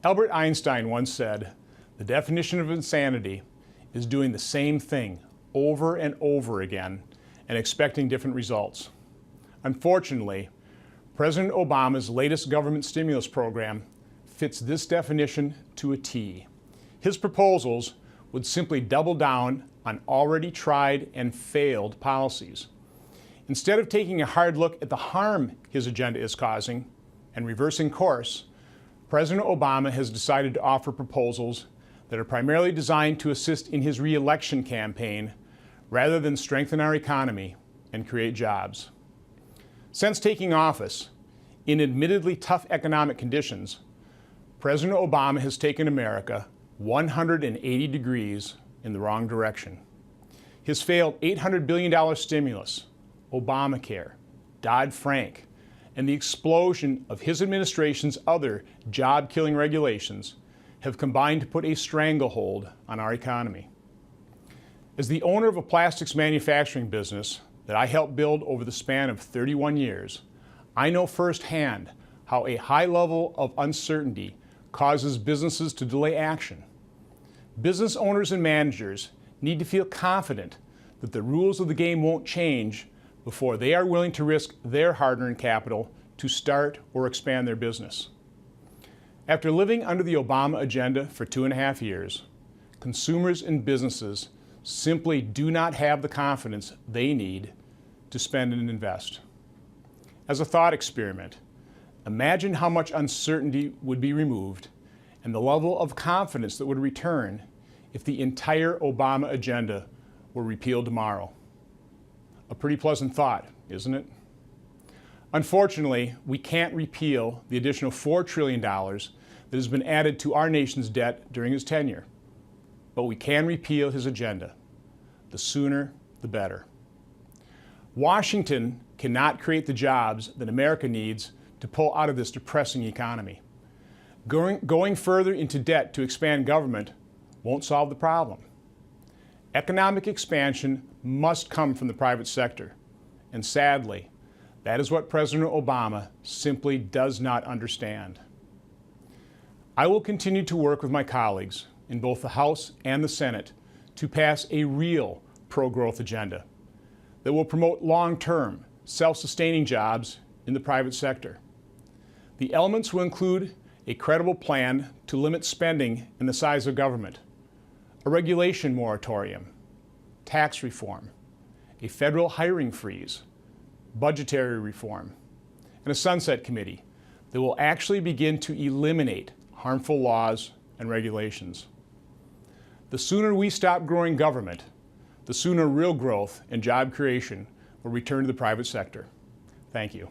Albert Einstein once said, "The definition of insanity is doing the same thing over and over again and expecting different results." Unfortunately, President Obama's latest government stimulus program fits this definition to a T. His proposals would simply double down on already tried and failed policies. Instead of taking a hard look at the harm his agenda is causing and reversing course, President Obama has decided to offer proposals that are primarily designed to assist in his re-election campaign rather than strengthen our economy and create jobs. Since taking office, in admittedly tough economic conditions, President Obama has taken America 180 degrees in the wrong direction. His failed $800 billion stimulus, Obamacare, Dodd-Frank, and the explosion of his administration's other job-killing regulations have combined to put a stranglehold on our economy. As the owner of a plastics manufacturing business that I helped build over the span of 31 years, I know firsthand how a high level of uncertainty causes businesses to delay action. Business owners and managers need to feel confident that the rules of the game won't change before they are willing to risk their hard-earned capital to start or expand their business. After living under the Obama agenda for 2.5 years, consumers and businesses simply do not have the confidence they need to spend and invest. As a thought experiment, imagine how much uncertainty would be removed and the level of confidence that would return if the entire Obama agenda were repealed tomorrow. A pretty pleasant thought, isn't it? Unfortunately, we can't repeal the additional $4 trillion that has been added to our nation's debt during his tenure. But we can repeal his agenda. The sooner, the better. Washington cannot create the jobs that America needs to pull out of this depressing economy. Going further into debt to expand government won't solve the problem. Economic expansion must come from the private sector, and sadly, that is what President Obama simply does not understand. I will continue to work with my colleagues in both the House and the Senate to pass a real pro-growth agenda that will promote long-term, self-sustaining jobs in the private sector. The elements will include a credible plan to limit spending and the size of government, a regulation moratorium, tax reform, a federal hiring freeze, budgetary reform, and a sunset committee that will actually begin to eliminate harmful laws and regulations. The sooner we stop growing government, the sooner real growth and job creation will return to the private sector. Thank you.